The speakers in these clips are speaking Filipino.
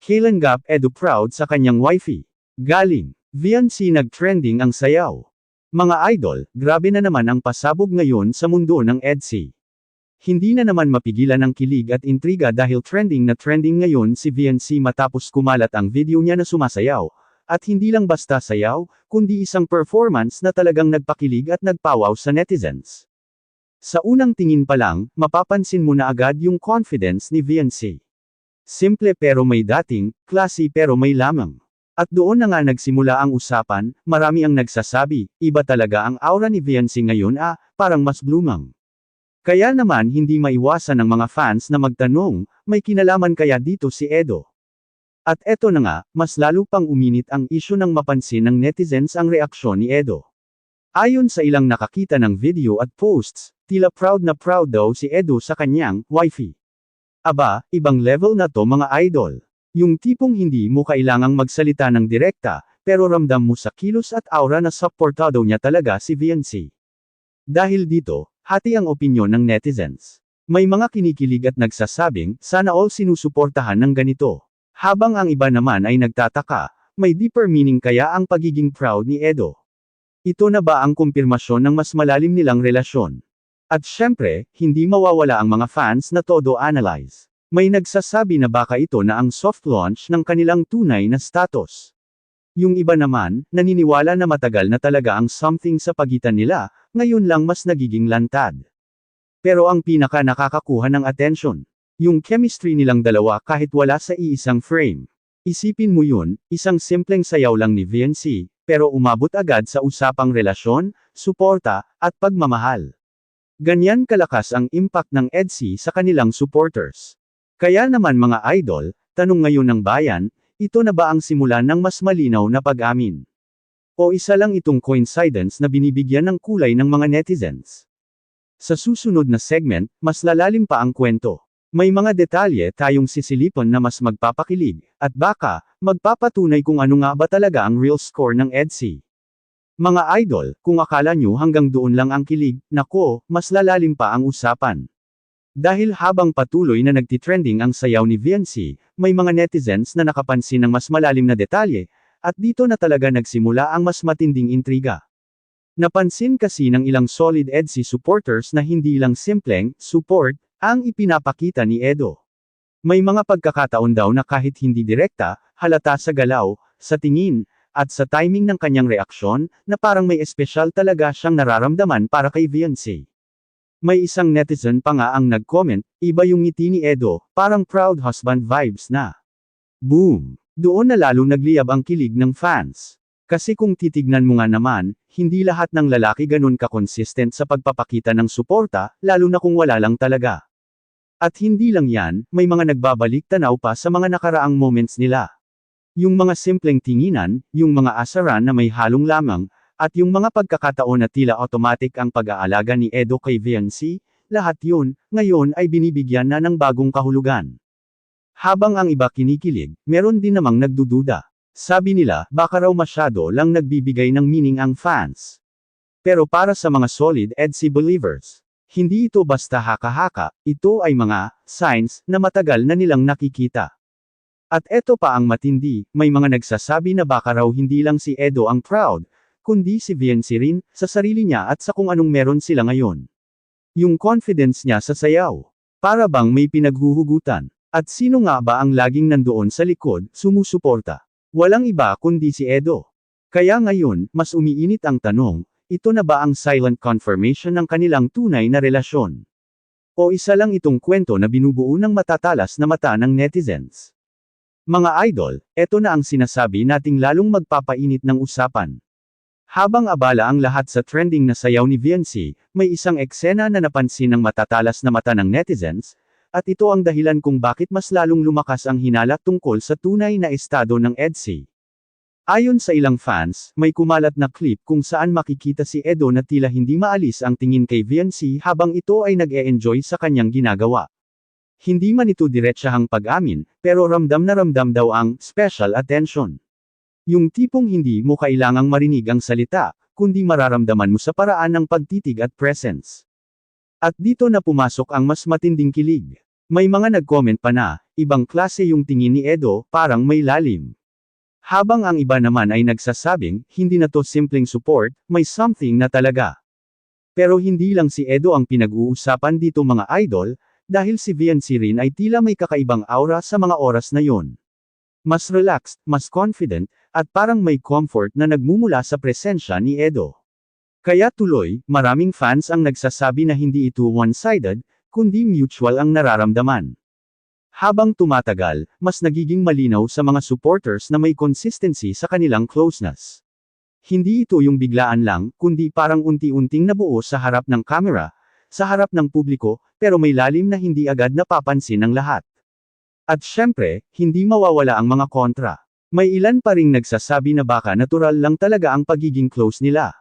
Kailan Gap Edu proud sa kanyang wifey? Galing. VNC nag-trending ang sayaw. Mga idol, grabe na naman ang pasabog ngayon sa mundo ng EDC. Hindi na naman mapigilan ang kilig at intriga dahil trending na trending ngayon si VNC matapos kumalat ang video niya na sumasayaw. At hindi lang basta sayaw, kundi isang performance na talagang nagpakilig at nagpawaw sa netizens. Sa unang tingin pa lang, mapapansin mo na agad yung confidence ni VNC. Simple pero may dating, classy pero may lamang. At doon na nga nagsimula ang usapan, marami ang nagsasabi, iba talaga ang aura ni VNC ngayon parang mas blumang. Kaya naman hindi maiwasan ng mga fans na magtanong, may kinalaman kaya dito si Edo? At eto na nga, mas lalo pang uminit ang isyu nang mapansin ng netizens ang reaksyon ni Edo. Ayon sa ilang nakakita ng video at posts, tila proud na proud daw si Edo sa kanyang wifey. Aba, ibang level na to mga idol. Yung tipong hindi mo kailangang magsalita ng direkta, pero ramdam mo sa kilos at aura na supportado niya talaga si VNC. Dahil dito, hati ang opinyon ng netizens. May mga kinikilig at nagsasabing, sana all sinusuportahan ng ganito. Habang ang iba naman ay nagtataka, may deeper meaning kaya ang pagiging proud ni Edo? Ito na ba ang kumpirmasyon ng mas malalim nilang relasyon? At syempre, hindi mawawala ang mga fans na todo analyze. May nagsasabi na baka ito na ang soft launch ng kanilang tunay na status. Yung iba naman, naniniwala na matagal na talaga ang something sa pagitan nila, ngayon lang mas nagiging lantad. Pero ang pinaka nakakakuha ng atensyon, yung chemistry nilang dalawa kahit wala sa iisang frame. Isipin mo yun, isang simpleng sayaw lang ni VNC, pero umabot agad sa usapang relasyon, suporta, at pagmamahal. Ganyan kalakas ang impact ng EDC sa kanilang supporters. Kaya naman mga idol, tanong ngayon ng bayan, ito na ba ang simula ng mas malinaw na pag-amin? O isa lang itong coincidence na binibigyan ng kulay ng mga netizens? Sa susunod na segment, mas lalalim pa ang kwento. May mga detalye tayong sisilipan na mas magpapakilig, at baka, magpapatunay kung ano nga ba talaga ang real score ng EDC. Mga idol, kung akala nyo hanggang doon lang ang kilig, nako, mas lalalim pa ang usapan. Dahil habang patuloy na nagtitrending ang sayaw ni VNC, may mga netizens na nakapansin ng mas malalim na detalye, at dito na talaga nagsimula ang mas matinding intriga. Napansin kasi ng ilang solid EDC supporters na hindi lang simpleng support ang ipinapakita ni Edo. May mga pagkakataon daw na kahit hindi direkta, halata sa galaw, sa tingin, at sa timing ng kanyang reaksyon, na parang may espesyal talaga siyang nararamdaman para kay VNC. May isang netizen pa nga ang nag-comment, iba yung ngiti ni Edo, parang proud husband vibes na. Boom! Doon na lalo nagliyab ang kilig ng fans. Kasi kung titignan mo nga naman, hindi lahat ng lalaki ganun ka-consistent sa pagpapakita ng suporta, lalo na kung wala lang talaga. At hindi lang yan, may mga nagbabalik tanaw pa sa mga nakaraang moments nila. Yung mga simpleng tinginan, yung mga asaran na may halong lamang, at yung mga pagkakataon na tila automatic ang pag-aalaga ni Edo kay VNC, lahat yun, ngayon ay binibigyan na ng bagong kahulugan. Habang ang iba kinikilig, meron din namang nagdududa. Sabi nila, baka raw masyado lang nagbibigay ng meaning ang fans. Pero para sa mga solid EDC believers, hindi ito basta haka-haka, ito ay mga signs na matagal na nilang nakikita. At eto pa ang matindi, may mga nagsasabi na baka raw hindi lang si Edo ang proud, kundi si VNC rin, sa sarili niya at sa kung anong meron sila ngayon. Yung confidence niya sa sayaw. Para bang may pinaghuhugutan. At sino nga ba ang laging nandoon sa likod, sumusuporta? Walang iba kundi si Edo. Kaya ngayon, mas umiinit ang tanong, ito na ba ang silent confirmation ng kanilang tunay na relasyon? O isa lang itong kwento na binubuo ng matatalas na mata ng netizens? Mga idol, eto na ang sinasabi nating lalong magpapainit ng usapan. Habang abala ang lahat sa trending na sayaw ni VNC, may isang eksena na napansin ng matatalas na mata ng netizens, at ito ang dahilan kung bakit mas lalong lumakas ang hinala tungkol sa tunay na estado ng EDC. Ayon sa ilang fans, may kumalat na clip kung saan makikita si Edo na tila hindi maalis ang tingin kay VNC habang ito ay nag-e-enjoy sa kanyang ginagawa. Hindi man ito diretsahang pag-amin, pero ramdam na ramdam daw ang special attention. Yung tipong hindi mo kailangang marinig ang salita, kundi mararamdaman mo sa paraan ng pagtitig at presence. At dito na pumasok ang mas matinding kilig. May mga nag-comment pa na, ibang klase yung tingin ni Edo, parang may lalim. Habang ang iba naman ay nagsasabing, hindi na to simpleng support, may something na talaga. Pero hindi lang si Edo ang pinag-uusapan dito mga idol, dahil si Viancy rin ay tila may kakaibang aura sa mga oras na yon. Mas relaxed, mas confident, at parang may comfort na nagmumula sa presensya ni Edo. Kaya tuloy, maraming fans ang nagsasabi na hindi ito one-sided, kundi mutual ang nararamdaman. Habang tumatagal, mas nagiging malinaw sa mga supporters na may consistency sa kanilang closeness. Hindi ito yung biglaan lang, kundi parang unti-unting nabuo sa harap ng camera, sa harap ng publiko, pero may lalim na hindi agad napapansin ng lahat. At syempre, hindi mawawala ang mga kontra. May ilan pa ring nagsasabi na baka natural lang talaga ang pagiging close nila.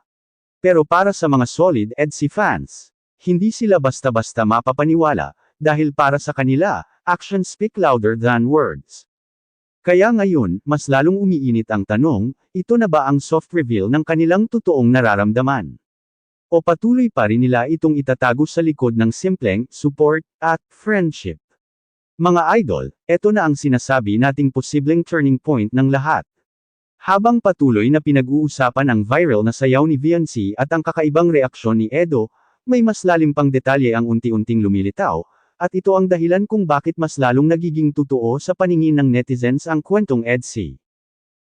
Pero para sa mga solid EDC fans, hindi sila basta-basta mapapaniwala, dahil para sa kanila, actions speak louder than words. Kaya ngayon, mas lalong umiinit ang tanong, ito na ba ang soft reveal ng kanilang totoong nararamdaman? O patuloy pa rin nila itong itatago sa likod ng simpleng support at friendship? Mga idol, eto na ang sinasabi nating posibleng turning point ng lahat. Habang patuloy na pinag-uusapan ang viral na sayaw ni Viancy at ang kakaibang reaksyon ni Edo, may mas lalim pang detalye ang unti-unting lumilitaw, at ito ang dahilan kung bakit mas lalong nagiging totoo sa paningin ng netizens ang kwentong EDC.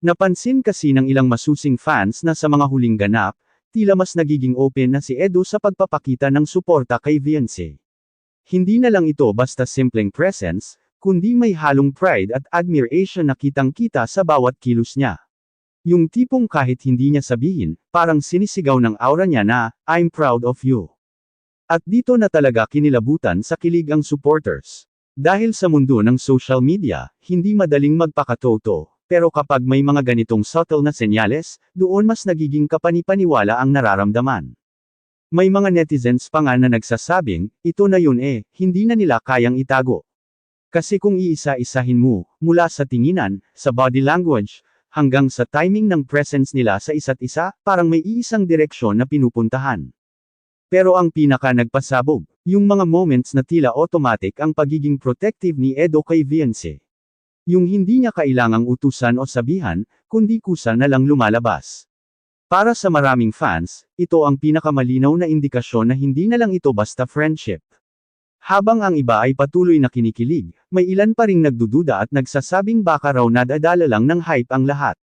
Napansin kasi ng ilang masusing fans na sa mga huling ganap, tila mas nagiging open na si Edo sa pagpapakita ng suporta kay Viancy. Hindi na lang ito basta simpleng presence, kundi may halong pride at admiration na kitang-kita sa bawat kilos niya. Yung tipong kahit hindi niya sabihin, parang sinisigaw ng aura niya na, "I'm proud of you." At dito na talaga kinilabutan sa kilig ang supporters. Dahil sa mundo ng social media, hindi madaling magpakatoto, pero kapag may mga ganitong subtle na senyales, doon mas nagiging kapanipaniwala ang nararamdaman. May mga netizens pa nga na nagsasabing, ito na yun hindi na nila kayang itago. Kasi kung iisa-isahin mo, mula sa tinginan, sa body language, hanggang sa timing ng presence nila sa isa't isa, parang may iisang direksyon na pinupuntahan. Pero ang pinaka nagpasabog, yung mga moments na tila automatic ang pagiging protective ni Edo kay Viancy. Yung hindi niya kailangang utusan o sabihan, kundi kusa na lang lumalabas. Para sa maraming fans, ito ang pinakamalinaw na indikasyon na hindi na lang ito basta friendship. Habang ang iba ay patuloy na kinikilig, may ilan pa ring nagdududa at nagsasabing baka raw nadadala lang ng hype ang lahat.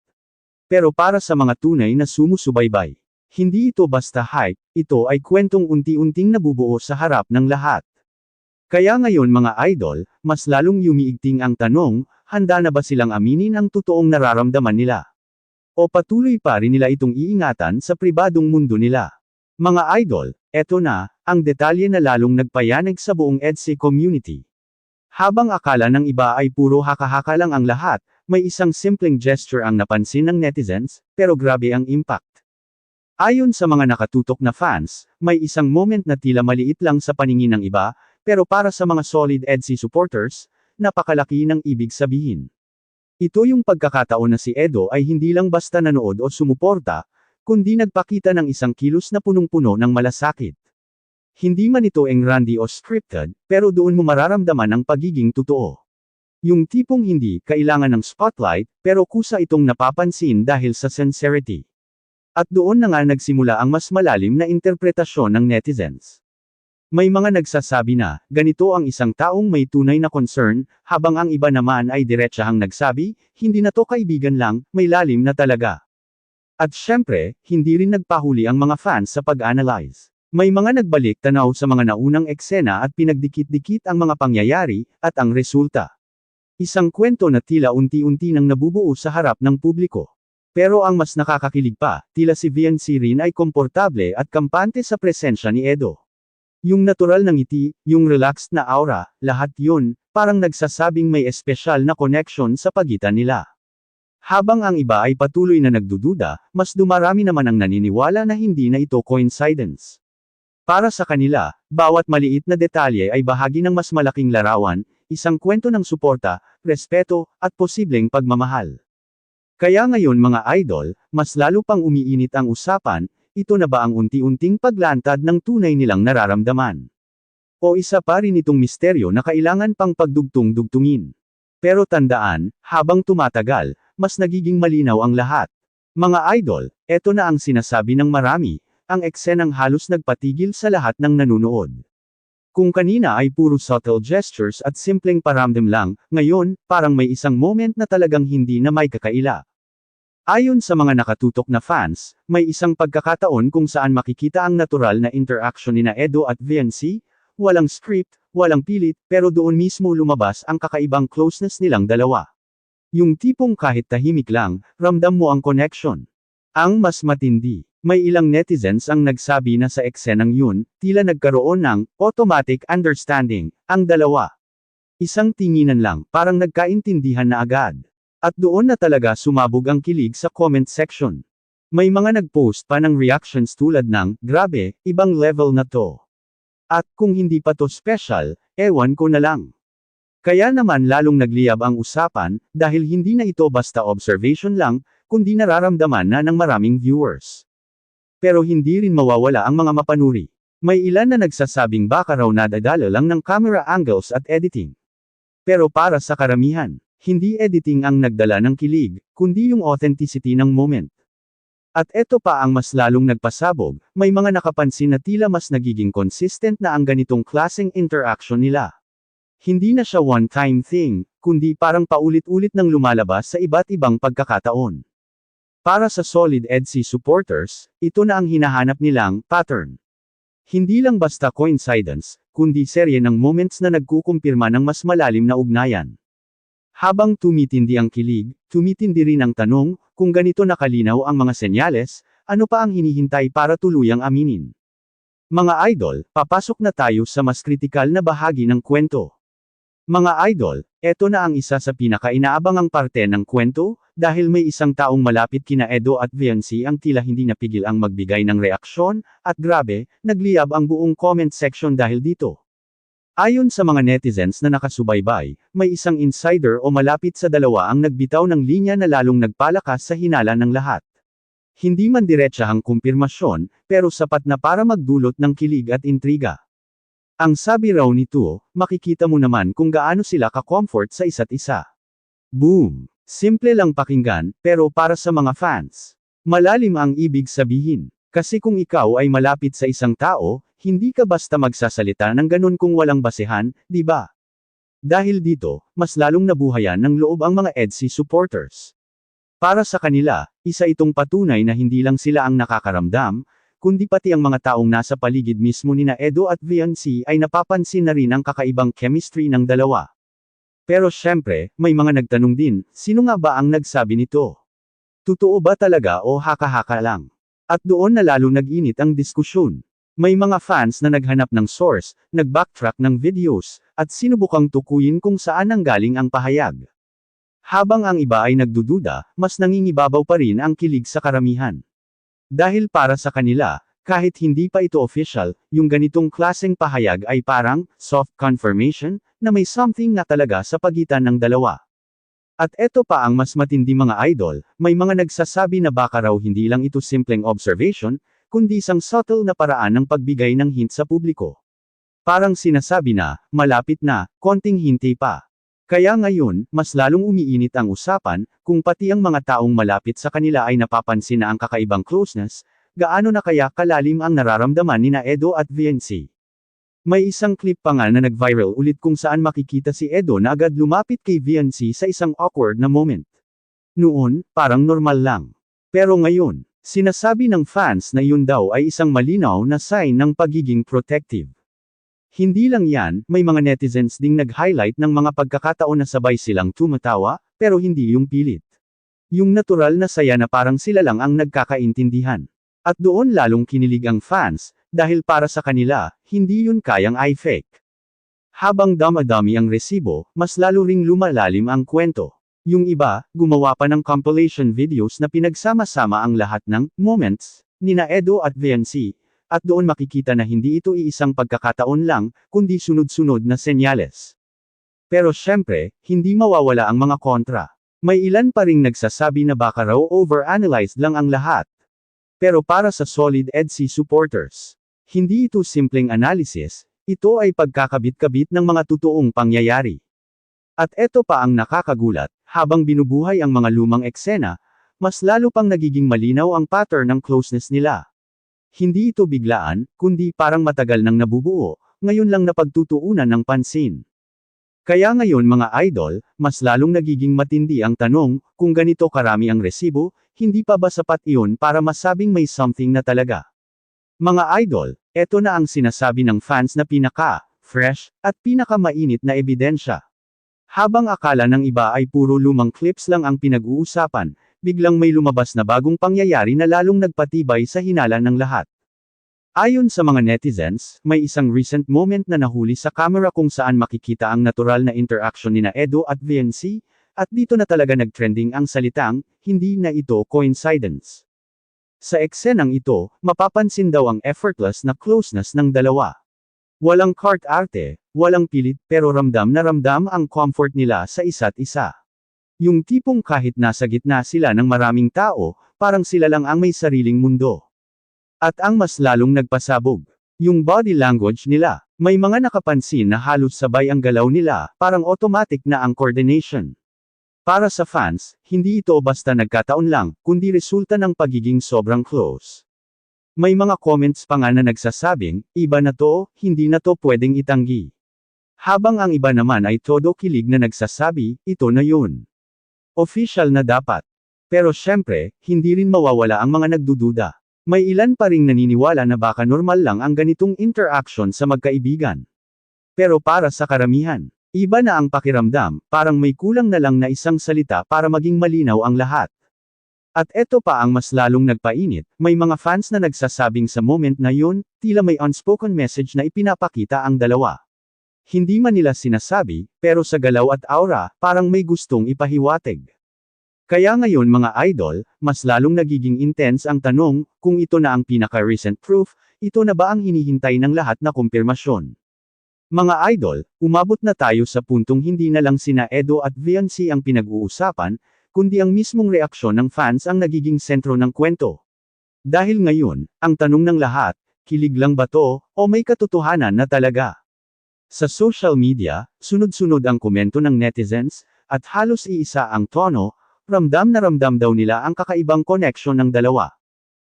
Pero para sa mga tunay na sumusubaybay, hindi ito basta hype, ito ay kwentong unti-unting nabubuo sa harap ng lahat. Kaya ngayon mga idol, mas lalong yumiigting ang tanong, handa na ba silang aminin ang totoong nararamdaman nila? O patuloy pa rin nila itong iingatan sa pribadong mundo nila? Mga idol, eto na, ang detalye na lalong nagpayanig sa buong EDC community. Habang akala ng iba ay puro haka-haka lang ang lahat, may isang simpleng gesture ang napansin ng netizens, pero grabe ang impact. Ayon sa mga nakatutok na fans, may isang moment na tila maliit lang sa paningin ng iba, pero para sa mga solid EDC supporters, napakalaki ng ibig sabihin. Ito yung pagkakataon na si Edo ay hindi lang basta nanood o sumuporta, kundi nagpakita ng isang kilos na punong-puno ng malasakit. Hindi man ito engrandi o scripted, pero doon mo mararamdaman ang pagiging totoo. Yung tipong hindi kailangan ng spotlight, pero kusa itong napapansin dahil sa sincerity. At doon na nga nagsimula ang mas malalim na interpretasyon ng netizens. May mga nagsasabi na, ganito ang isang taong may tunay na concern, habang ang iba naman ay diretsahang nagsabi, hindi na to kaibigan lang, may lalim na talaga. At syempre, hindi rin nagpahuli ang mga fans sa pag-analyze. May mga nagbalik tanaw sa mga naunang eksena at pinagdikit-dikit ang mga pangyayari, at ang resulta. Isang kwento na tila unti-unti nang nabubuo sa harap ng publiko. Pero ang mas nakakakilig pa, tila si Viancy rin ay komportable at kampante sa presensya ni Edo. Yung natural na ngiti, yung relaxed na aura, lahat yun, parang nagsasabing may espesyal na connection sa pagitan nila. Habang ang iba ay patuloy na nagdududa, mas dumarami naman ang naniniwala na hindi na ito coincidence. Para sa kanila, bawat maliit na detalye ay bahagi ng mas malaking larawan, isang kwento ng suporta, respeto, at posibleng pagmamahal. Kaya ngayon mga idol, mas lalo pang umiinit ang usapan, ito na ba ang unti-unting paglantad ng tunay nilang nararamdaman? O isa pa rin itong misteryo na kailangan pang pagdugtong-dugtungin? Pero tandaan, habang tumatagal, mas nagiging malinaw ang lahat. Mga idol, eto na ang sinasabi ng marami, ang eksenang halos nagpatigil sa lahat ng nanunood. Kung kanina ay puro subtle gestures at simpleng paramdam lang, ngayon, parang may isang moment na talagang hindi na may kakaila. Ayon sa mga nakatutok na fans, may isang pagkakataon kung saan makikita ang natural na interaction nina Edo at VNC, walang script, walang pilit, pero doon mismo lumabas ang kakaibang closeness nilang dalawa. Yung tipong kahit tahimik lang, ramdam mo ang connection. Ang mas matindi, may ilang netizens ang nagsabi na sa eksenang yun, tila nagkaroon ng automatic understanding ang dalawa. Isang tinginan lang, parang nagkaintindihan na agad. At doon na talaga sumabog ang kilig sa comment section. May mga nagpost pa ng reactions tulad ng, grabe, ibang level na to. At kung hindi pa to special, ewan ko na lang. Kaya naman lalong nagliyab ang usapan, dahil hindi na ito basta observation lang, kundi nararamdaman na ng maraming viewers. Pero hindi rin mawawala ang mga mapanuri. May ilan na nagsasabing baka raw nadadala lang ng camera angles at editing. Pero para sa karamihan, hindi editing ang nagdala ng kilig, kundi yung authenticity ng moment. At eto pa ang mas lalong nagpasabog, may mga nakapansin na tila mas nagiging consistent na ang ganitong klaseng interaction nila. Hindi na siya one-time thing, kundi parang paulit-ulit nang lumalabas sa iba't ibang pagkakataon. Para sa solid EDC supporters, ito na ang hinahanap nilang pattern. Hindi lang basta coincidence, kundi serye ng moments na nagkukumpirma ng mas malalim na ugnayan. Habang tumitindi ang kilig, tumitindi rin ang tanong, kung ganito nakalinaw ang mga senyales, ano pa ang hinihintay para tuluyang aminin? Mga idol, papasok na tayo sa mas kritikal na bahagi ng kwento. Mga idol, eto na ang isa sa pinaka-inaabangang parte ng kwento, dahil may isang taong malapit kina Edo at VNC ang tila hindi napigil ang magbigay ng reaksyon, at grabe, nagliyab ang buong comment section dahil dito. Ayon sa mga netizens na nakasubaybay, may isang insider o malapit sa dalawa ang nagbitaw ng linya na lalong nagpalakas sa hinala ng lahat. Hindi man diretsahang kumpirmasyon, pero sapat na para magdulot ng kilig at intriga. Ang sabi raw nito, makikita mo naman kung gaano sila ka-comfort sa isa't isa. Boom! Simple lang pakinggan, pero para sa mga fans. Malalim ang ibig sabihin. Kasi kung ikaw ay malapit sa isang tao, hindi ka basta magsasalita ng ganun kung walang basehan, di ba? Dahil dito, mas lalong nabuhayan ng loob ang mga EDC supporters. Para sa kanila, isa itong patunay na hindi lang sila ang nakakaramdam, kundi pati ang mga taong nasa paligid mismo nina Edo at VNC ay napapansin na rin ang kakaibang chemistry ng dalawa. Pero syempre, may mga nagtanong din, sino nga ba ang nagsabi nito? Totoo ba talaga o haka-haka lang? At doon na lalo nag-init ang diskusyon. May mga fans na naghanap ng source, nag-backtrack ng videos, at sinubukang tukuyin kung saan nanggaling ang pahayag. Habang ang iba ay nagdududa, mas nangingibabaw pa rin ang kilig sa karamihan. Dahil para sa kanila, kahit hindi pa ito official, yung ganitong klaseng pahayag ay parang soft confirmation na may something na talaga sa pagitan ng dalawa. At eto pa ang mas matindi mga idol, may mga nagsasabi na baka raw hindi lang ito simpleng observation, kundi isang subtle na paraan ng pagbigay ng hint sa publiko. Parang sinasabi na, malapit na, konting hinti pa. Kaya ngayon, mas lalong umiinit ang usapan, kung pati ang mga taong malapit sa kanila ay napapansin na ang kakaibang closeness, gaano na kaya kalalim ang nararamdaman nina Edo at VNC. May isang clip pa nga na nag-viral ulit kung saan makikita si Edo na agad lumapit kay VNC sa isang awkward na moment. Noon, parang normal lang. Pero ngayon, sinasabi ng fans na yun daw ay isang malinaw na sign ng pagiging protective. Hindi lang yan, may mga netizens ding nag-highlight ng mga pagkakataon na sabay silang tumatawa, pero hindi yung pilit. Yung natural na saya na parang sila lang ang nagkakaintindihan. At doon lalong kinilig ang fans, dahil para sa kanila, hindi yun kayang i-fake. Habang dama-dami ang resibo, mas lalo ring lumalalim ang kwento. Yung iba, gumawa pa ng compilation videos na pinagsama-sama ang lahat ng moments nina Edo at VNC, at doon makikita na hindi ito iisang pagkakataon lang, kundi sunod-sunod na senyales. Pero syempre, hindi mawawala ang mga kontra. May ilan pa ring nagsasabi na baka raw overanalyzed lang ang lahat. Pero para sa solid EDC supporters, hindi ito simpleng analysis, ito ay pagkakabit-kabit ng mga totoong pangyayari. At eto pa ang nakakagulat, habang binubuhay ang mga lumang eksena, mas lalo pang nagiging malinaw ang pattern ng closeness nila. Hindi ito biglaan, kundi parang matagal nang nabubuo, ngayon lang napagtutuunan ng pansin. Kaya ngayon mga idol, mas lalong nagiging matindi ang tanong, kung ganito karami ang resibo, hindi pa ba sapat iyon para masabing may something na talaga? Mga idol, eto na ang sinasabi ng fans na pinaka-fresh, at pinaka-mainit na ebidensya. Habang akala ng iba ay puro lumang clips lang ang pinag-uusapan, biglang may lumabas na bagong pangyayari na lalong nagpatibay sa hinala ng lahat. Ayon sa mga netizens, may isang recent moment na nahuli sa camera kung saan makikita ang natural na interaction nina Edo at VNC, at dito na talaga nagtrending ang salitang, hindi na ito coincidence. Sa eksenang ito, mapapansin daw ang effortless na closeness ng dalawa. Walang arte, walang pilit, pero ramdam na ramdam ang comfort nila sa isa't isa. Yung tipong kahit nasa gitna sila ng maraming tao, parang sila lang ang may sariling mundo. At ang mas lalong nagpasabog, yung body language nila. May mga nakapansin na halos sabay ang galaw nila, parang automatic na ang coordination. Para sa fans, hindi ito basta nagkataon lang, kundi resulta ng pagiging sobrang close. May mga comments pa nga na nagsasabing, iba na to, hindi na to pwedeng itanggi. Habang ang iba naman ay todo kilig na nagsasabi, ito na yun. Official na dapat. Pero syempre, hindi rin mawawala ang mga nagdududa. May ilan pa ring naniniwala na baka normal lang ang ganitong interaction sa magkaibigan. Pero para sa karamihan, iba na ang pakiramdam, parang may kulang na lang na isang salita para maging malinaw ang lahat. At eto pa ang mas lalong nagpainit, may mga fans na nagsasabing sa moment na yun, tila may unspoken message na ipinapakita ang dalawa. Hindi man nila sinasabi, pero sa galaw at aura, parang may gustong ipahiwatig. Kaya ngayon mga idol, mas lalong nagiging intense ang tanong, kung ito na ang pinaka-recent proof, ito na ba ang hinihintay ng lahat na kumpirmasyon? Mga idol, umabot na tayo sa puntong hindi na lang sina Edo at VNC ang pinag-uusapan, kundi ang mismong reaksyon ng fans ang nagiging sentro ng kwento. Dahil ngayon, ang tanong ng lahat, kilig lang ba to, o may katotohanan na talaga? Sa social media, sunod-sunod ang komento ng netizens, at halos iisa ang tono, ramdam na ramdam daw nila ang kakaibang connection ng dalawa.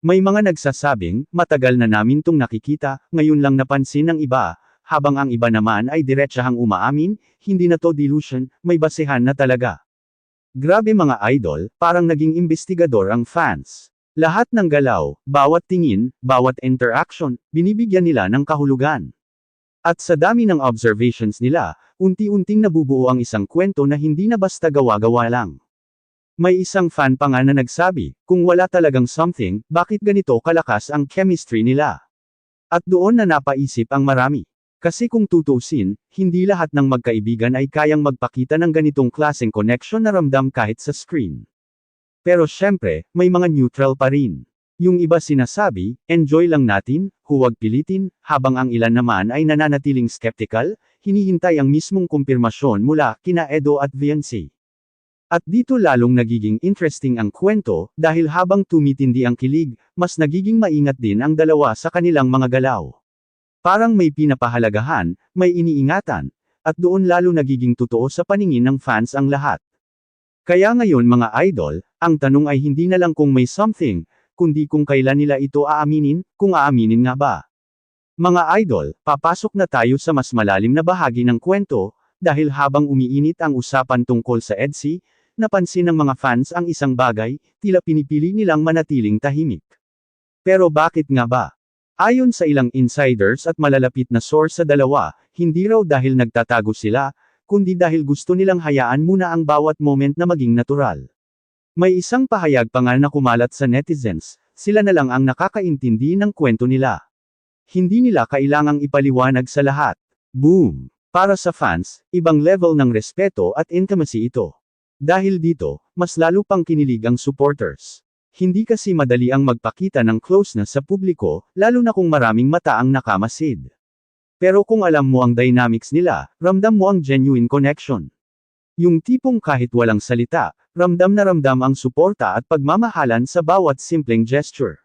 May mga nagsasabing, matagal na namin tong nakikita, ngayon lang napansin ng iba, habang ang iba naman ay diretsahang umaamin, hindi na to delusion, may basehan na talaga. Grabe mga idol, parang naging investigador ang fans. Lahat ng galaw, bawat tingin, bawat interaction, binibigyan nila ng kahulugan. At sa dami ng observations nila, unti-unting nabubuo ang isang kwento na hindi na basta gawa-gawa lang. May isang fan pa nga na nagsabi, kung wala talagang something, bakit ganito kalakas ang chemistry nila? At doon na napaisip ang marami. Kasi kung tutusin, hindi lahat ng magkaibigan ay kayang magpakita ng ganitong klaseng connection na ramdam kahit sa screen. Pero syempre, may mga neutral pa rin. Yung iba sinasabi, enjoy lang natin, huwag pilitin, habang ang ilan naman ay nananatiling skeptical, hinihintay ang mismong kumpirmasyon mula kina Edo at VNC. At dito lalong nagiging interesting ang kwento, dahil habang tumitindi ang kilig, mas nagiging maingat din ang dalawa sa kanilang mga galaw. Parang may pinapahalagahan, may iniingatan, at doon lalo nagiging totoo sa paningin ng fans ang lahat. Kaya ngayon mga idol, ang tanong ay hindi na lang kung may something, kundi kung kailan nila ito aaminin, kung aaminin nga ba. Mga idol, papasok na tayo sa mas malalim na bahagi ng kwento, dahil habang umiinit ang usapan tungkol sa EDC, napansin ng mga fans ang isang bagay, tila pinipili nilang manatiling tahimik. Pero bakit nga ba? Ayon sa ilang insiders at malalapit na source sa dalawa, hindi raw dahil nagtatago sila, kundi dahil gusto nilang hayaan muna ang bawat moment na maging natural. May isang pahayag pa nga na kumalat sa netizens, sila na lang ang nakakaintindi ng kwento nila. Hindi nila kailangang ipaliwanag sa lahat. Boom! Para sa fans, ibang level ng respeto at intimacy ito. Dahil dito, mas lalo pang kinilig ang supporters. Hindi kasi madali ang magpakita ng closeness sa publiko, lalo na kung maraming mata ang nakamasid. Pero kung alam mo ang dynamics nila, ramdam mo ang genuine connection. Yung tipong kahit walang salita, ramdam na ramdam ang suporta at pagmamahalan sa bawat simpleng gesture.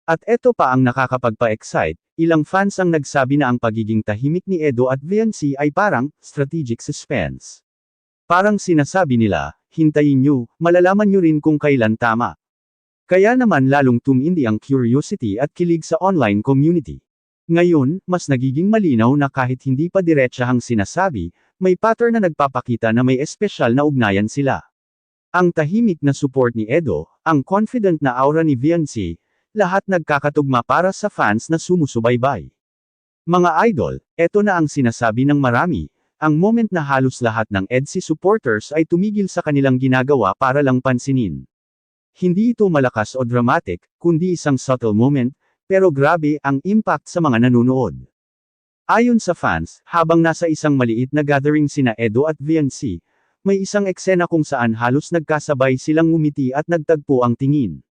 At eto pa ang nakakapagpa-excite, ilang fans ang nagsabi na ang pagiging tahimik ni Edo at VNC ay parang strategic suspense. Parang sinasabi nila, hintayin nyo, malalaman nyo rin kung kailan tama. Kaya naman lalong tumindi ang curiosity at kilig sa online community. Ngayon, mas nagiging malinaw na kahit hindi pa diretsahang sinasabi, may pattern na nagpapakita na may espesyal na ugnayan sila. Ang tahimik na support ni Edo, ang confident na aura ni Viancy, lahat nagkakatugma para sa fans na sumusubaybay. Mga idol, eto na ang sinasabi ng marami, ang moment na halos lahat ng EDSI supporters ay tumigil sa kanilang ginagawa para lang pansinin. Hindi ito malakas o dramatic, kundi isang subtle moment, pero grabe ang impact sa mga nanonood. Ayon sa fans, habang nasa isang maliit na gathering sina Edo at Viancy, may isang eksena kung saan halos nagkasabay silang ngumiti at nagtagpo ang tingin.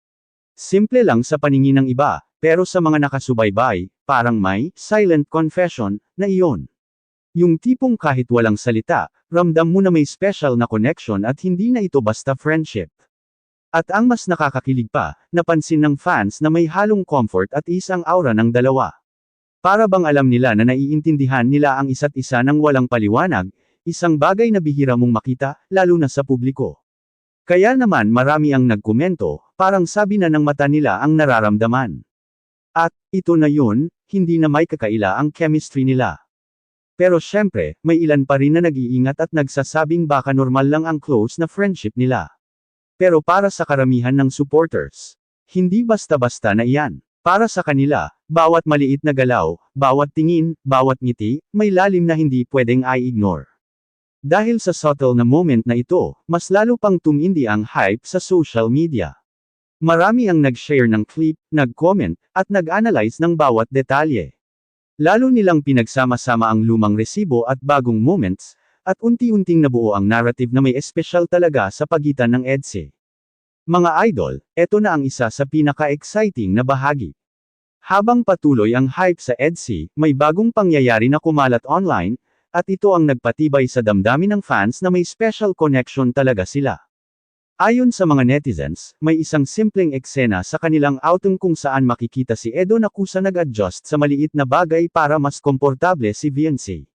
Simple lang sa paningin ng iba, pero sa mga nakasubaybay, parang may silent confession na iyon. Yung tipong kahit walang salita, ramdam mo na may special na connection at hindi na ito basta friendship. At ang mas nakakakilig pa, napansin ng fans na may halong comfort at isang aura ng dalawa. Para bang alam nila na naiintindihan nila ang isa't isa ng walang paliwanag, isang bagay na bihira mong makita, lalo na sa publiko. Kaya naman marami ang nagkomento, parang sabi na ng mata nila ang nararamdaman. At, ito na yun, hindi na may kakaila ang chemistry nila. Pero syempre, may ilan pa rin na nag-iingat at nagsasabing baka normal lang ang close na friendship nila. Pero para sa karamihan ng supporters, hindi basta-basta na iyan. Para sa kanila, bawat maliit na galaw, bawat tingin, bawat ngiti, may lalim na hindi pwedeng i-ignore. Dahil sa subtle na moment na ito, mas lalo pang tumindi ang hype sa social media. Marami ang nag-share ng clip, nag-comment, at nag-analyze ng bawat detalye. Lalo nilang pinagsama-sama ang lumang resibo at bagong moments, at unti-unting nabuo ang narrative na may espesyal talaga sa pagitan ng EDSI. Mga idol, eto na ang isa sa pinaka-exciting na bahagi. Habang patuloy ang hype sa EDSI, may bagong pangyayari na kumalat online, at ito ang nagpatibay sa damdamin ng fans na may special connection talaga sila. Ayon sa mga netizens, may isang simpleng eksena sa kanilang outing kung saan makikita si Edo na kusa nag-adjust sa maliit na bagay para mas komportable si Viancy.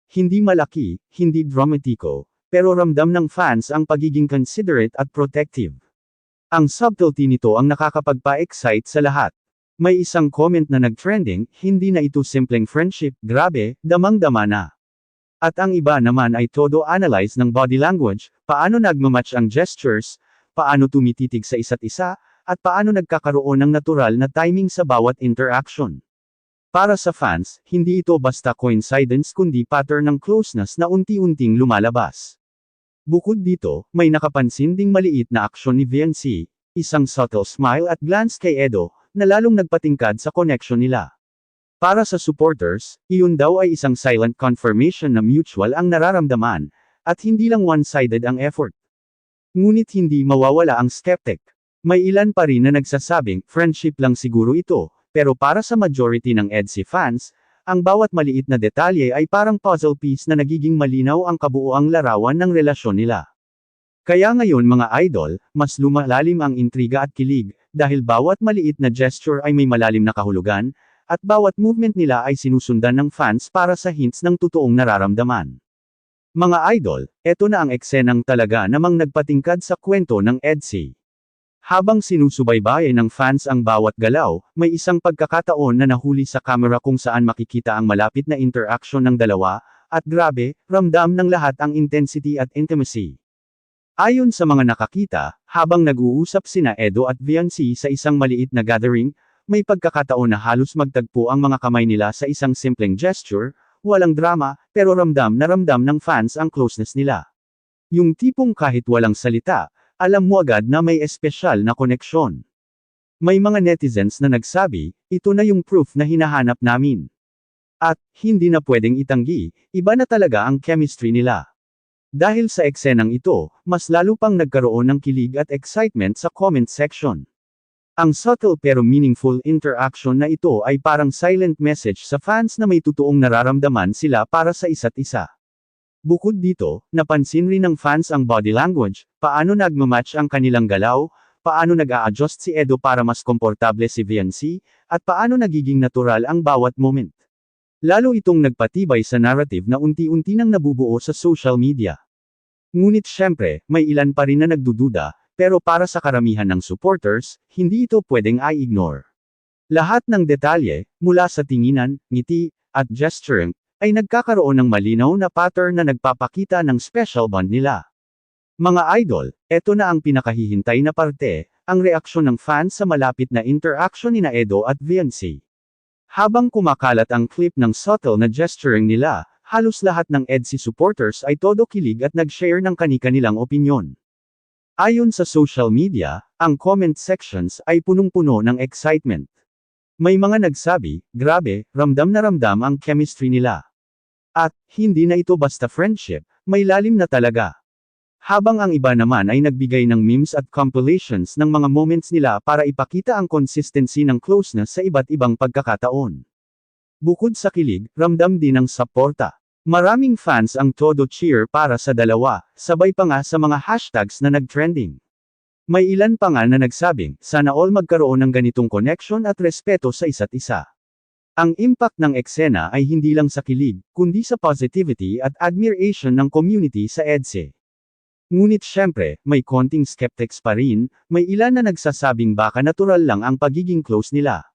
Hindi malaki, hindi dramatiko, pero ramdam ng fans ang pagiging considerate at protective. Ang subtlety nito ang nakakapagpa-excite sa lahat. May isang comment na nag-trending, hindi na ito simpleng friendship, grabe, damang-dama na. At ang iba naman ay todo analyze ng body language, paano nagmamatch ang gestures, paano tumititig sa isa't isa, at paano nagkakaroon ng natural na timing sa bawat interaction. Para sa fans, hindi ito basta coincidence kundi pattern ng closeness na unti-unting lumalabas. Bukod dito, may nakapansin ding maliit na aksyon ni Viancy, isang subtle smile at glance kay Edo, na lalong nagpatingkad sa connection nila. Para sa supporters, iyon daw ay isang silent confirmation na mutual ang nararamdaman, at hindi lang one-sided ang effort. Ngunit hindi mawawala ang skeptic. May ilan pa rin na nagsasabing, friendship lang siguro ito, pero para sa majority ng EDSI fans, ang bawat maliit na detalye ay parang puzzle piece na nagiging malinaw ang kabuuang larawan ng relasyon nila. Kaya ngayon mga idol, mas lumalalim ang intriga at kilig, dahil bawat maliit na gesture ay may malalim na kahulugan, at bawat movement nila ay sinusundan ng fans para sa hints ng totoong nararamdaman. Mga idol, eto na ang eksenang talaga namang nagpatingkad sa kwento ng EDSI. Habang sinusubaybayan ng fans ang bawat galaw, may isang pagkakataon na nahuli sa camera kung saan makikita ang malapit na interaction ng dalawa, at grabe, ramdam ng lahat ang intensity at intimacy. Ayon sa mga nakakita, habang nag-uusap sina Edo at Viancy sa isang maliit na gathering, may pagkakataon na halos magtagpo ang mga kamay nila sa isang simpleng gesture, walang drama, pero ramdam ng fans ang closeness nila. Yung tipong kahit walang salita, alam mo agad na may espesyal na koneksyon. May mga netizens na nagsabi, ito na yung proof na hinahanap namin. At, hindi na pwedeng itanggi, iba na talaga ang chemistry nila. Dahil sa eksenang ito, mas lalo pang nagkaroon ng kilig at excitement sa comment section. Ang subtle pero meaningful interaction na ito ay parang silent message sa fans na may totoong nararamdaman sila para sa isa't isa. Bukod dito, napansin rin ng fans ang body language, paano nagmamatch ang kanilang galaw, paano nag-a-adjust si Edo para mas komportable si Viancy, at paano nagiging natural ang bawat moment. Lalo itong nagpatibay sa narrative na unti-unti nang nabubuo sa social media. Ngunit syempre, may ilan pa rin na nagdududa, pero para sa karamihan ng supporters, hindi ito pwedeng i-ignore. Lahat ng detalye, mula sa tinginan, ngiti, at gesturing, ay nagkakaroon ng malinaw na pattern na nagpapakita ng special bond nila. Mga idol, eto na ang pinakahihintay na parte, ang reaksyon ng fans sa malapit na interaction nina Edo at Viancy. Habang kumakalat ang clip ng subtle na gesturing nila, halos lahat ng EDC supporters ay todo kilig at nag-share ng kani-kanilang opinyon. Ayon sa social media, ang comment sections ay punong-puno ng excitement. May mga nagsabi, grabe, ramdam na ramdam ang chemistry nila. At, hindi na ito basta friendship, may lalim na talaga. Habang ang iba naman ay nagbigay ng memes at compilations ng mga moments nila para ipakita ang consistency ng closeness sa iba't ibang pagkakataon. Bukod sa kilig, ramdam din ang suporta. Maraming fans ang todo cheer para sa dalawa, sabay pa nga sa mga hashtags na nag-trending. May ilan pa nga na nagsabing, sana all magkaroon ng ganitong connection at respeto sa isa't isa. Ang impact ng eksena ay hindi lang sa kilig, kundi sa positivity at admiration ng community sa EDC. Ngunit syempre, may konting skeptics pa rin, may ilan na nagsasabing baka natural lang ang pagiging close nila.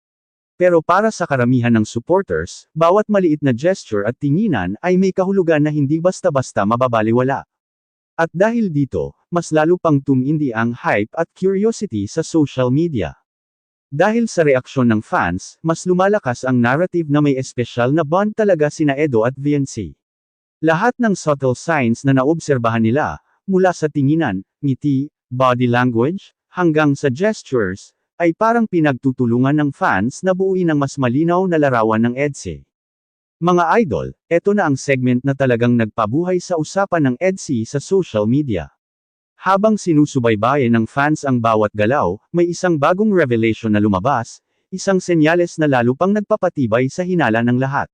Pero para sa karamihan ng supporters, bawat maliit na gesture at tinginan ay may kahulugan na hindi basta-basta mababaliwala. At dahil dito, mas lalo pang tumindi ang hype at curiosity sa social media. Dahil sa reaksyon ng fans, mas lumalakas ang narrative na may espesyal na bond talaga sina Edo at Viancy. Lahat ng subtle signs na naobserbahan nila, mula sa tinginan, ngiti, body language, hanggang sa gestures, ay parang pinagtutulungan ng fans na buuin ang mas malinaw na larawan ng EDC. Mga idol, eto na ang segment na talagang nagpabuhay sa usapan ng EDC sa social media. Habang sinusubaybayan ng fans ang bawat galaw, may isang bagong revelation na lumabas, isang senyales na lalo pang nagpapatibay sa hinala ng lahat.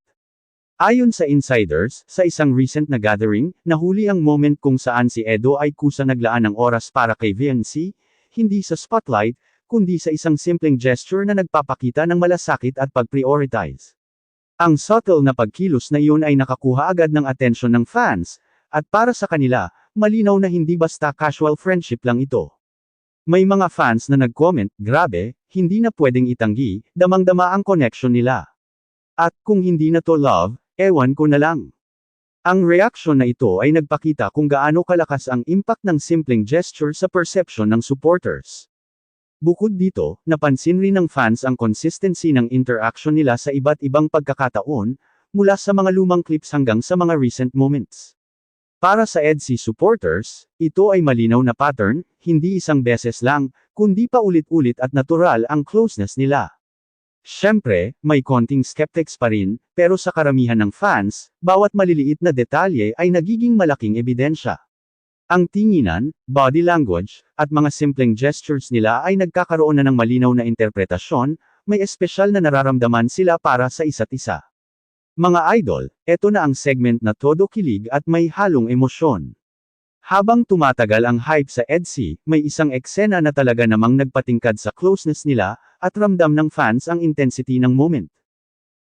Ayon sa insiders, sa isang recent na gathering, nahuli ang moment kung saan si Edo ay kusang naglaan ng oras para kay Viancy, hindi sa spotlight, kundi sa isang simpleng gesture na nagpapakita ng malasakit at pag-prioritize. Ang subtle na pagkilos na iyon ay nakakuha agad ng atensyon ng fans, at para sa kanila, malinaw na hindi basta casual friendship lang ito. May mga fans na nag-comment, grabe, hindi na pwedeng itanggi, damang-dama ang connection nila. At kung hindi na to love, ewan ko na lang. Ang reaksyon na ito ay nagpakita kung gaano kalakas ang impact ng simpleng gesture sa perception ng supporters. Bukod dito, napansin rin ng fans ang consistency ng interaction nila sa iba't ibang pagkakataon, mula sa mga lumang clips hanggang sa mga recent moments. Para sa EDC supporters, ito ay malinaw na pattern, hindi isang beses lang, kundi pa ulit-ulit at natural ang closeness nila. Siyempre, may konting skeptics pa rin, pero sa karamihan ng fans, bawat maliliit na detalye ay nagiging malaking ebidensya. Ang tinginan, body language, at mga simpleng gestures nila ay nagkakaroon na ng malinaw na interpretasyon, may espesyal na nararamdaman sila para sa isa't isa. Mga idol, eto na ang segment na todo kilig at may halong emosyon. Habang tumatagal ang hype sa EDC, may isang eksena na talaga namang nagpatingkad sa closeness nila, at ramdam ng fans ang intensity ng moment.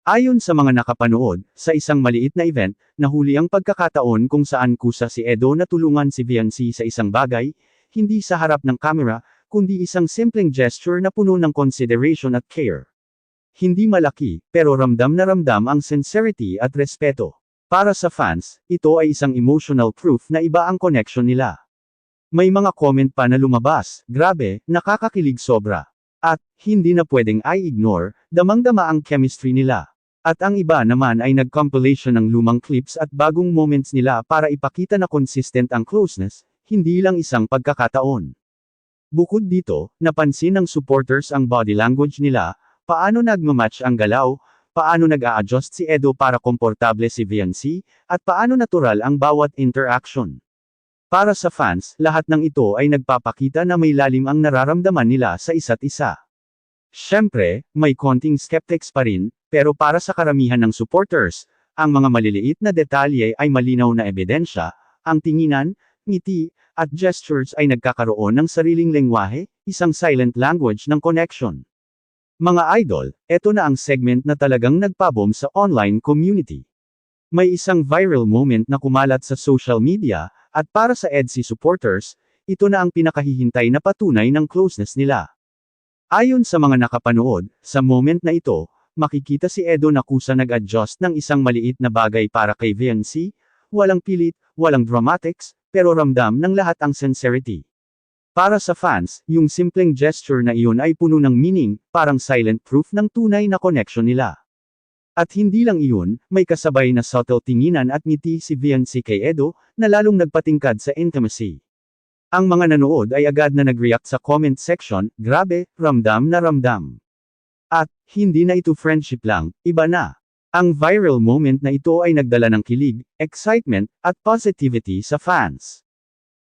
Ayon sa mga nakapanood, sa isang maliit na event, nahuli ang pagkakataon kung saan kusa si Edo na tulungan si Viancy sa isang bagay, hindi sa harap ng kamera, kundi isang simpleng gesture na puno ng consideration at care. Hindi malaki, pero ramdam na ramdam ang sincerity at respeto. Para sa fans, ito ay isang emotional proof na iba ang connection nila. May mga comment pa na lumabas, grabe, nakakakilig sobra. At, hindi na pwedeng i-ignore, damang-dama ang chemistry nila. At ang iba naman ay nag-compilation ng lumang clips at bagong moments nila para ipakita na consistent ang closeness, hindi lang isang pagkakataon. Bukod dito, napansin ng supporters ang body language nila, paano nagmamatch ang galaw, paano nag-a-adjust si Edo para komportable si Viancy, at paano natural ang bawat interaction. Para sa fans, lahat ng ito ay nagpapakita na may lalim ang nararamdaman nila sa isa't isa. Siyempre, may konting skeptics pa rin, pero para sa karamihan ng supporters, ang mga maliliit na detalye ay malinaw na ebidensya, ang tinginan, ngiti, at gestures ay nagkakaroon ng sariling lengwahe, isang silent language ng connection. Mga idol, eto na ang segment na talagang nagpabom sa online community. May isang viral moment na kumalat sa social media, At para sa EDSI supporters, ito na ang pinakahihintay na patunay ng closeness nila. Ayon sa mga nakapanood, sa moment na ito, makikita si Edo na kusa nag-adjust ng isang maliit na bagay para kay VNC, walang pilit, walang dramatics, pero ramdam ng lahat ang sincerity. Para sa fans, yung simpleng gesture na iyon ay puno ng meaning, parang silent proof ng tunay na connection nila. At hindi lang iyon, may kasabay na subtle tinginan at ngiti si VNC kay Edo, na lalong nagpatingkad sa intimacy. Ang mga nanood ay agad na nag-react sa comment section, grabe, ramdam na ramdam. At, hindi na ito friendship lang, iba na. Ang viral moment na ito ay nagdala ng kilig, excitement, at positivity sa fans.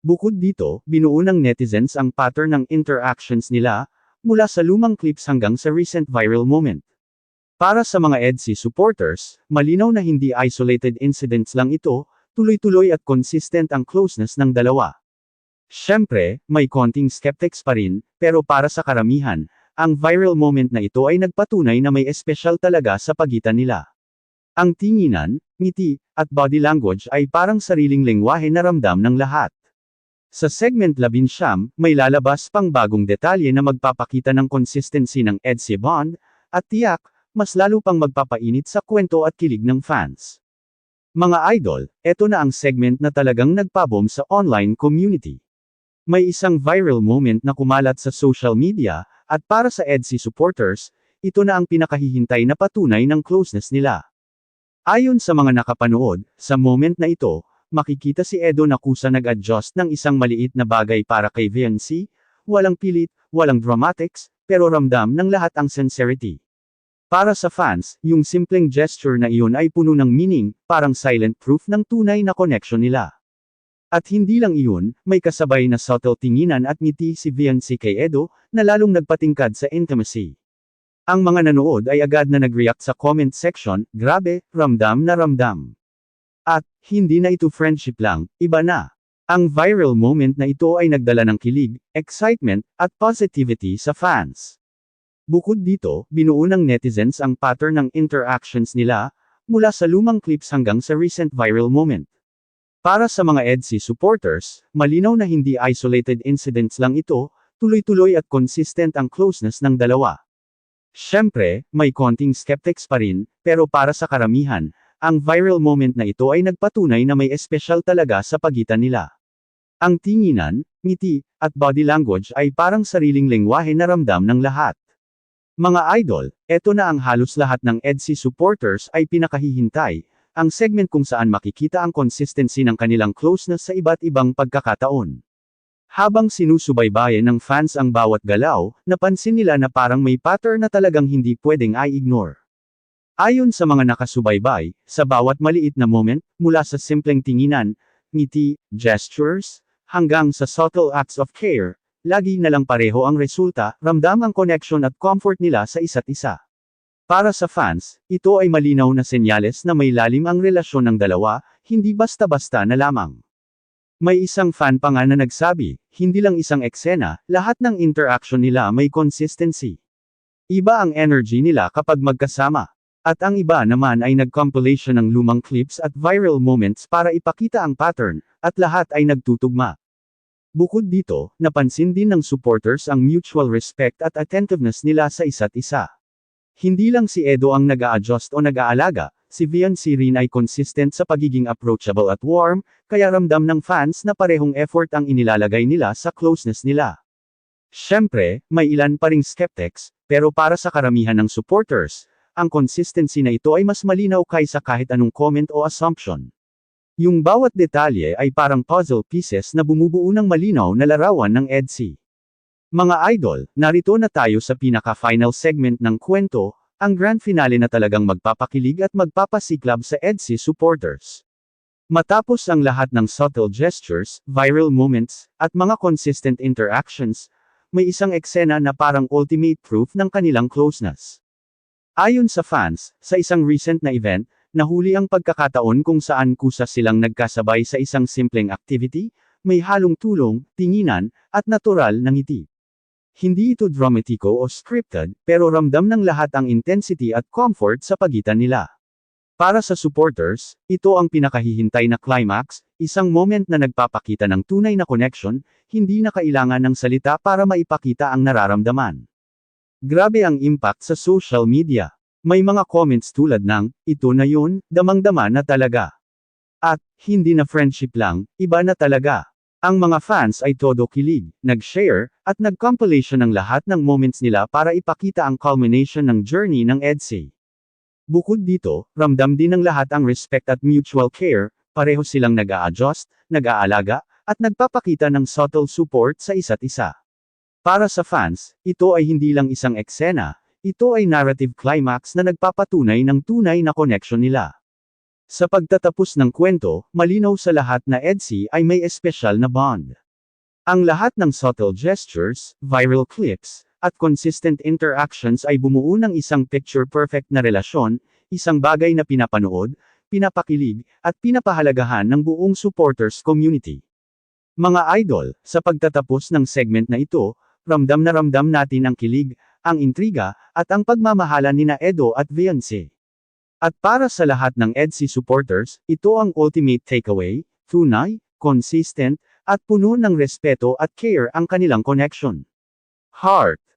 Bukod dito, binuo ng netizens ang pattern ng interactions nila, mula sa lumang clips hanggang sa recent viral moment. Para sa mga EDSI supporters, malinaw na hindi isolated incidents lang ito, tuloy-tuloy at consistent ang closeness ng dalawa. Siyempre, may konting skeptics pa rin, pero para sa karamihan, ang viral moment na ito ay nagpatunay na may espesyal talaga sa pagitan nila. Ang tinginan, ngiti, at body language ay parang sariling lengguwahe na ramdam ng lahat. Sa segment 11, may lalabas pang bagong detalye na magpapakita ng consistency ng EDSI bond, at tiyak, mas lalo pang magpapainit sa kwento at kilig ng fans. Mga idol, eto na ang segment na talagang nagpabom sa online community. May isang viral moment na kumalat sa social media, at para sa EDSI supporters, ito na ang pinakahihintay na patunay ng closeness nila. Ayon sa mga nakapanood, sa moment na ito, makikita si Edo na kusa nag-adjust ng isang maliit na bagay para kay VNC, walang pilit, walang dramatics, pero ramdam ng lahat ang sincerity. Para sa fans, yung simpleng gesture na iyon ay puno ng meaning, parang silent proof ng tunay na connection nila. At hindi lang iyon, may kasabay na subtle tinginan at ngiti si VNC kay Edo, na lalong nagpatingkad sa intimacy. Ang mga nanood ay agad na nag-react sa comment section, grabe, ramdam na ramdam. At, hindi na ito friendship lang, iba na. Ang viral moment na ito ay nagdala ng kilig, excitement, at positivity sa fans. Bukod dito, binuo ng netizens ang pattern ng interactions nila, mula sa lumang clips hanggang sa recent viral moment. Para sa mga EDSI supporters, malinaw na hindi isolated incidents lang ito, tuloy-tuloy at consistent ang closeness ng dalawa. Siyempre, may konting skeptics pa rin, pero para sa karamihan, ang viral moment na ito ay nagpatunay na may espesyal talaga sa pagitan nila. Ang tinginan, ngiti, at body language ay parang sariling lengguwahe na ramdam ng lahat. Mga idol, eto na ang halos lahat ng EDSI supporters ay pinakahihintay, ang segment kung saan makikita ang consistency ng kanilang closeness sa iba't ibang pagkakataon. Habang sinusubaybayan ng fans ang bawat galaw, napansin nila na parang may pattern na talagang hindi pwedeng i-ignore. Ayon sa mga nakasubaybay, sa bawat maliit na moment, mula sa simpleng tinginan, ngiti, gestures, hanggang sa subtle acts of care, lagi na lang pareho ang resulta, ramdam ang connection at comfort nila sa isa't isa. Para sa fans, ito ay malinaw na senyales na may lalim ang relasyon ng dalawa, hindi basta-basta na lamang. May isang fan pa nga na nagsabi, hindi lang isang eksena, lahat ng interaction nila may consistency. Iba ang energy nila kapag magkasama. At ang iba naman ay nag-compilation ng lumang clips at viral moments para ipakita ang pattern, at lahat ay nagtutugma. Bukod dito, napansin din ng supporters ang mutual respect at attentiveness nila sa isa't isa. Hindi lang si Edo ang nag-a-adjust o nag-aalaga, si VNC rin ay consistent sa pagiging approachable at warm, kaya ramdam ng fans na parehong effort ang inilalagay nila sa closeness nila. Siyempre, may ilan pa ring skeptics, pero para sa karamihan ng supporters, ang consistency na ito ay mas malinaw kaysa kahit anong comment o assumption. Yung bawat detalye ay parang puzzle pieces na bumubuo ng malinaw na larawan ng EDSI. Mga idol, narito na tayo sa pinaka-final segment ng kwento, ang grand finale na talagang magpapakilig at magpapasiklab sa EDSI supporters. Matapos ang lahat ng subtle gestures, viral moments, at mga consistent interactions, may isang eksena na parang ultimate proof ng kanilang closeness. Ayon sa fans, sa isang recent na event, nahuli ang pagkakataon kung saan kusa silang nagkasabay sa isang simpleng activity, may halong tulong, tinginan, at natural na ngiti. Hindi ito dramatiko o scripted, pero ramdam ng lahat ang intensity at comfort sa pagitan nila. Para sa supporters, ito ang pinakahihintay na climax, isang moment na nagpapakita ng tunay na connection, hindi na kailangan ng salita para maipakita ang nararamdaman. Grabe ang impact sa social media. May mga comments tulad ng, ito na yun, damang-dama na talaga. At, hindi na friendship lang, iba na talaga. Ang mga fans ay todo kilig, nag-share, at nag-compilation ng lahat ng moments nila para ipakita ang culmination ng journey ng EDSA. Bukod dito, ramdam din ng lahat ang respect at mutual care, pareho silang nag-a-adjust, nag-aalaga, at nagpapakita ng subtle support sa isa't isa. Para sa fans, ito ay hindi lang isang eksena, ito ay narrative climax na nagpapatunay ng tunay na connection nila. Sa pagtatapos ng kwento, malinaw sa lahat na EDSA ay may espesyal na bond. Ang lahat ng subtle gestures, viral clips, at consistent interactions ay bumuo ng isang picture-perfect na relasyon, isang bagay na pinapanood, pinapakilig, at pinapahalagahan ng buong supporters community. Mga idol, sa pagtatapos ng segment na ito, ramdam na ramdam natin ang kilig, ang intriga, at ang pagmamahalan nina Edo at Viancy. At para sa lahat ng EDSA supporters, ito ang ultimate takeaway, tunay, consistent, at puno ng respeto at care ang kanilang connection. Heart.